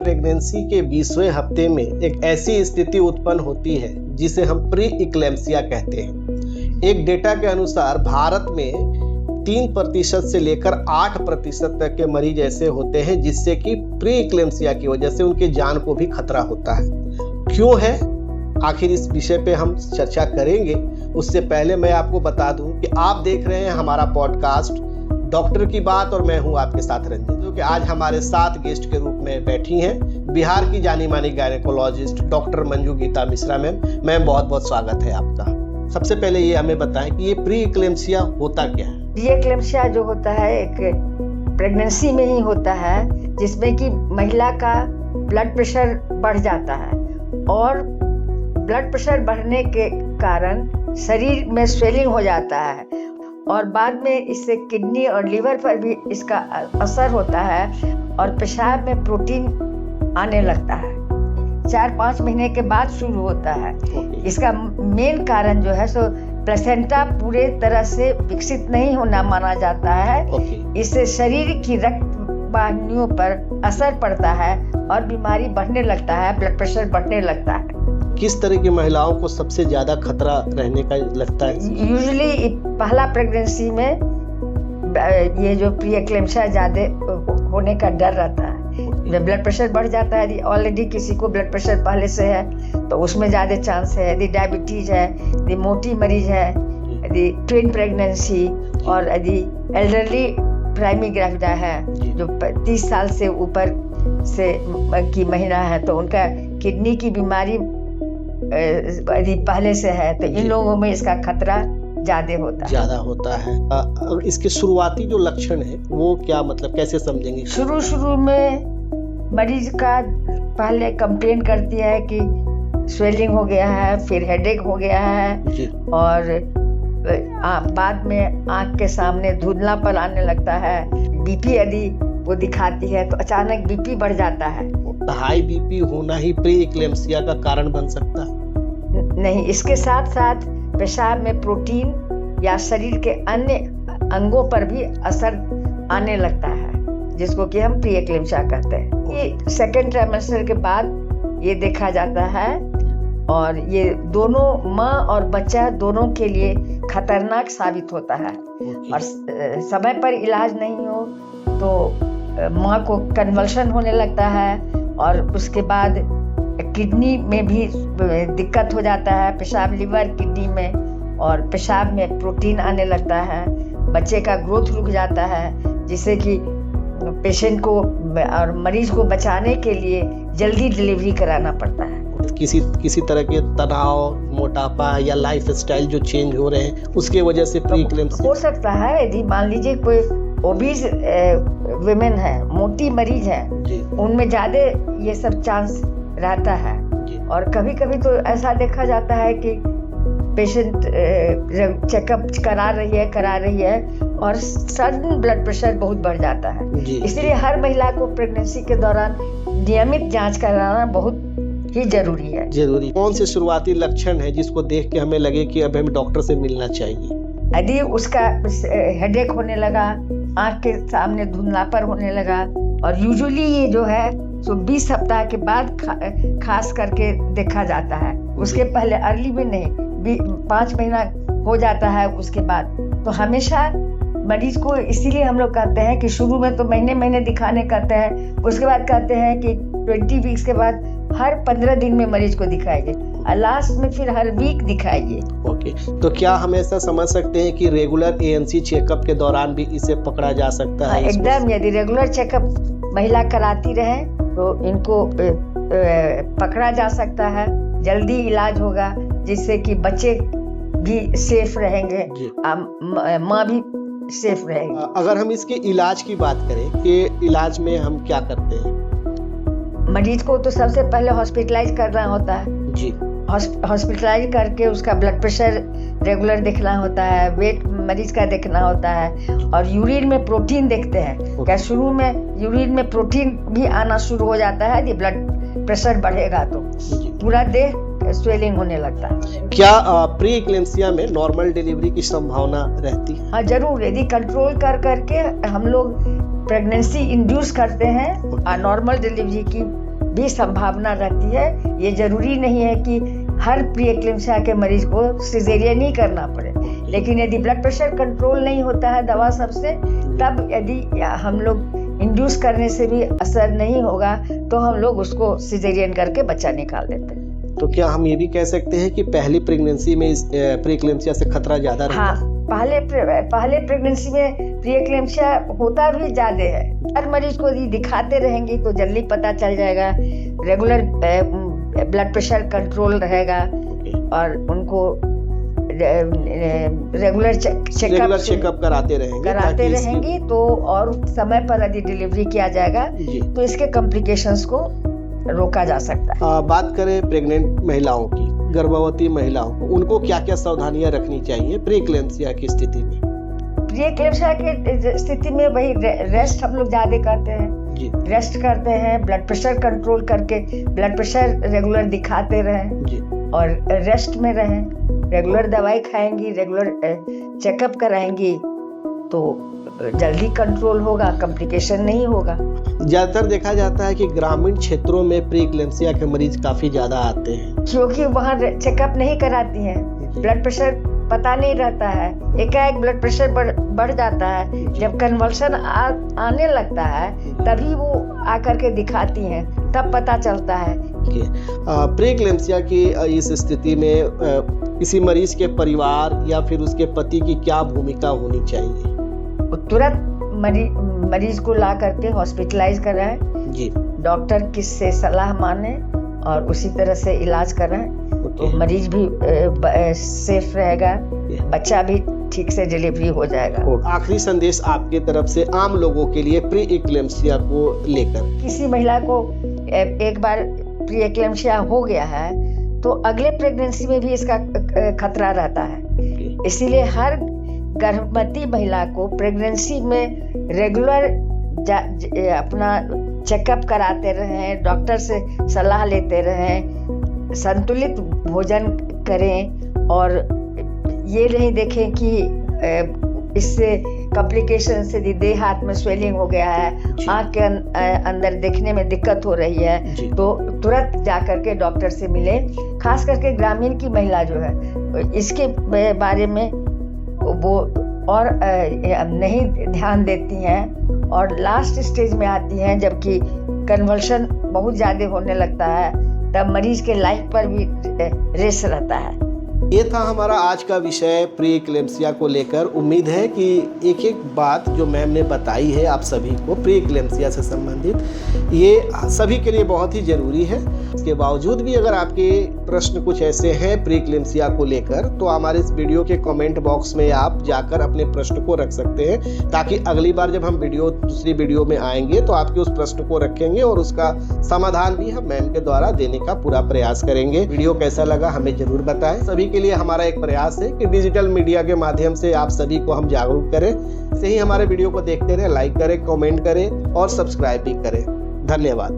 Pregnancy के 20वें हफ्ते में एक ऐसी स्थिति उत्पन्न होती है जिसे हम प्री इक्लेम्सिया कहते हैं। एक डेटा के अनुसार भारत में 3% से लेकर 8% तक के मरीज ऐसे होते हैं जिससे कि प्री इक्लेम्सिया की वजह से उनकी जान को भी खतरा होता है। क्यों है, आखिर इस विषय पे हम चर्चा करेंगे। उससे पहले मैं आपको बता दूं कि आप देख रहे हैं हमारा पॉडकास्ट डॉक्टर की बात और मैं हूं आपके साथ रंजित, जो कि आज हमारे साथ गेस्ट के रूप में बैठी हैं बिहार की जानी मानी gynaecologist doctor Manju Geeta Mishra ma'am बहुत बहुत स्वागत है आपका। सबसे पहले ये हमें बताएं कि ये प्री इक्लेम्सिया होता क्या है। प्री इक्लेम्सिया जो होता है एक प्रेगनेंसी में ही होता है, जिसमें कि महिला का ब्लड प्रेशर बढ़ जाता है और ब्लड प्रेशर बढ़ने के कारण शरीर में स्वेलिंग हो जाता है और बाद में इससे किडनी और लीवर पर भी इसका असर होता है और पेशाब में प्रोटीन आने लगता है। 4-5 महीने के बाद शुरू होता है। इसका मेन कारण जो है सो प्लेसेंटा पूरे तरह से विकसित नहीं होना माना जाता है। इससे शरीर की रक्त वाहिनियों पर असर पड़ता है और बीमारी बढ़ने लगता है, ब्लड प्रेशर बढ़ने लगता है। किस तरह की महिलाओं को सबसे ज्यादा खतरा रहने का लगता है? यूजुअली पहला प्रेगनेंसी में ये जो प्री इक्लेम्सिया ज्यादा होने का डर रहता है। जब ब्लड प्रेशर बढ़ जाता है, यदि ऑलरेडी किसी को ब्लड प्रेशर पहले से है तो उसमें ज्यादा चांस है। यदि डायबिटीज है, यदि मोटी मरीज है, यदि ट्विन प्रेगनेंसी और यदि एल्डरली प्राइमरी ग्रेविडा है जो 30 साल से ऊपर से की महिला है तो उनका किडनी की बीमारी यदि पहले से है तो इन लोगों में इसका खतरा ज्यादा होता है। इसके शुरुआती जो लक्षण है वो क्या, मतलब कैसे समझेंगे? शुरू में मरीज का पहले कंप्लेन करती है कि स्वेलिंग हो गया है, फिर हेडेक हो गया है और बाद में आंख के सामने धुंधलापन आने लगता है। बीपी यदि वो दिखाती है तो अचानक बीपी बढ़ जाता है। हाई बीपी होना ही प्री इक्लेम्सिया का कारण बन सकता है? नहीं, इसके साथ साथ पेशाब में प्रोटीन या शरीर के अन्य अंगों पर भी असर आने लगता है, जिसको कि हम प्री इक्लेम्सिया कहते हैं। ये सेकेंड ट्राइमेस्टर के बाद ये देखा जाता है और ये दोनों माँ और बच्चा दोनों के लिए खतरनाक साबित होता है। और समय पर इलाज नहीं हो तो माँ को कन्वल्शन होने लगता है और उसके बाद किडनी में भी दिक्कत हो जाता है, पेशाब लीवर किडनी में, और पेशाब में प्रोटीन आने लगता है। बच्चे का ग्रोथ रुक जाता है, जिससे कि पेशेंट को और मरीज को बचाने के लिए जल्दी डिलीवरी कराना पड़ता है। किसी तरह के तनाव, मोटापा या लाइफ स्टाइल जो चेंज हो रहे हैं उसके वजह से प्री इक्लेम्सिया हो सकता है। यदि मान लीजिए कोई ओबीज विमेन है, मोटी मरीज है, उनमें ज्यादा ये सब चांस रहता है। और कभी कभी तो ऐसा देखा जाता है कि पेशेंट चेकअप करा रही है और सडन ब्लड प्रेशर बहुत बढ़ जाता है। इसलिए हर महिला को प्रेगनेंसी के दौरान नियमित जांच कराना बहुत ही जरूरी है। कौन से शुरुआती लक्षण है जिसको देख के हमें लगे कि अब हमें डॉक्टर से मिलना चाहिए? यदि उसका हेडेक होने लगा, आंख के सामने धुंधलापन होने लगा, और यूजुअली ये जो है तो 20 सप्ताह के बाद खास करके देखा जाता है। उसके पहले अर्ली में नहीं, 5 महीना हो जाता है उसके बाद। तो हमेशा मरीज को इसीलिए हम लोग कहते हैं कि शुरू में तो महीने दिखाने कहते हैं, उसके बाद कहते हैं कि 20 वीक्स के बाद हर 15 दिन में मरीज को दिखाइए और लास्ट में फिर हर वीक दिखाइए। ओके, तो क्या हम ऐसा समझ सकते हैं कि रेगुलर ANC चेकअप के दौरान भी इसे पकड़ा जा सकता है? एकदम, यदि रेगुलर चेकअप महिला कराती रहे तो इनको पकड़ा जा सकता है, जल्दी इलाज होगा, जिससे कि बच्चे भी सेफ रहेंगे, माँ भी सेफ रहेगी। अगर हम इसके इलाज की बात करें कि इलाज में हम क्या करते हैं? मरीज को तो सबसे पहले हॉस्पिटलाइज करना होता है जी। हॉस्पिटलाइज करके उसका ब्लड प्रेशर रेगुलर देखना होता है, वेट मरीज का देखना होता है और यूरिन में प्रोटीन देखते हैं। क्या शुरू में यूरिन में प्रोटीन भी आना शुरू हो जाता है? यदि ब्लड प्रेशर बढ़ेगा तो पूरा देह स्वेलिंग होने लगता है। क्या प्री इक्लेम्सिया में नॉर्मल डिलीवरी की संभावना रहती है? हाँ जरूर, यदि कंट्रोल करके हम लोग प्रेगनेंसी इंड्यूस करते हैं, नॉर्मल डिलीवरी की भी संभावना रहती है। ये जरूरी नहीं है कि हर प्री एक्लेम्सिया के मरीज को सिजेरियन ही करना पड़े, लेकिन यदि ब्लड प्रेशर कंट्रोल नहीं होता है दवा सबसे, तब यदि हम लोग इंड्यूस करने से भी असर नहीं होगा तो हम लोग उसको सिजेरियन करके बच्चा निकाल देते हैं। तो क्या हम ये भी कह सकते हैं कि पहली प्रेगनेंसी में इस प्री एक्लेम्सिया से खतरा ज्यादा रहता है? हाँ, पहले प्रेगनेंसी में प्री एक्लेम्सिया होता भी ज्यादा है। हर मरीज को यदि दिखाते रहेंगे तो जल्दी पता चल जाएगा। रेगुलर ब्लड प्रेशर कंट्रोल रहेगा और उनको रेगुलर चेकअप कराते रहेंगे तो और समय पर यदि डिलीवरी किया जाएगा तो इसके कॉम्प्लिकेशंस को रोका जा सकता है। बात करें प्रेग्नेंट महिलाओं की, गर्भवती महिलाओं को, उनको क्या क्या सावधानियां रखनी चाहिए प्री एक्लेम्सिया की स्थिति में? प्री एक्लेम्सिया की स्थिति में वही रेस्ट हम लोग ज्यादा करते हैं, रेस्ट करते हैं, ब्लड प्रेशर कंट्रोल करके ब्लड प्रेशर रेगुलर दिखाते रहें और रेस्ट में रहें, रेगुलर दवाई खाएंगी, रेगुलर चेकअप कराएंगी तो जल्दी कंट्रोल होगा, कॉम्प्लिकेशन नहीं होगा। ज्यादातर देखा जाता है कि ग्रामीण क्षेत्रों में प्री एक्लेम्सिया के मरीज काफी ज्यादा आते हैं, क्योंकि वहाँ चेकअप नहीं कराती हैं, ब्लड प्रेशर पता नहीं रहता है, एकाएक ब्लड प्रेशर बढ़ जाता है। जब कन्वल्शन आने लगता है तभी वो आकर के दिखाती हैं, तब पता चलता है। प्री एक्लेम्सिया की इस स्थिति में किसी मरीज के परिवार या फिर उसके पति की क्या भूमिका होनी चाहिए? तुरंत मरीज को ला करके हॉस्पिटलाइज कराएं, डॉक्टर किससे सलाह माने और उसी तरह से इलाज कराएं तो मरीज भी सेफ रहेगा, बच्चा भी ठीक से डिलीवरी हो जाएगा। आखिरी संदेश आपके तरफ से आम लोगों के लिए प्री एक्लेम्सिया को लेकर? किसी महिला को एक बार प्री एक्लेम्सिया हो गया है तो अगले प्रेगनेंसी में भी इसका खतरा रहता है, इसीलिए हर गर्भवती महिला को प्रेगनेंसी में रेगुलर अपना चेकअप कराते रहें, डॉक्टर से सलाह लेते रहें, संतुलित भोजन करें और ये नहीं देखें कि इससे कॉम्प्लिकेशन से देह हाथ में स्वेलिंग हो गया है, आँख के अंदर देखने में दिक्कत हो रही है तो तुरंत जाकर के डॉक्टर से मिले। खास करके ग्रामीण की महिला जो है इसके बारे में वो और नहीं ध्यान देती हैं और लास्ट स्टेज में आती हैं जबकि कन्वल्शन बहुत ज़्यादा होने लगता है, तब मरीज के लाइफ पर भी रेस रहता है। ये था हमारा आज का विषय प्री एक्लेम्सिया को लेकर। उम्मीद है कि एक एक बात जो मैम ने बताई है आप सभी को प्री एक्लेम्सिया से संबंधित, ये सभी के लिए बहुत ही ज़रूरी है। इसके बावजूद भी अगर आपके प्रश्न कुछ ऐसे हैं प्री एक्लेम्सिया को लेकर तो हमारे इस वीडियो के कमेंट बॉक्स में आप जाकर अपने प्रश्न को रख सकते हैं, ताकि अगली बार जब हम दूसरी वीडियो में आएंगे तो आपके उस प्रश्न को रखेंगे और उसका समाधान भी हम मैम के द्वारा देने का पूरा प्रयास करेंगे। वीडियो कैसा लगा हमें जरूर बताएं। सभी के लिए हमारा एक प्रयास है कि डिजिटल मीडिया के माध्यम से आप सभी को हम जागरूक करें। ऐसे ही हमारे वीडियो को देखते रहें, लाइक करें, कमेंट करें और सब्सक्राइब भी करें। धन्यवाद।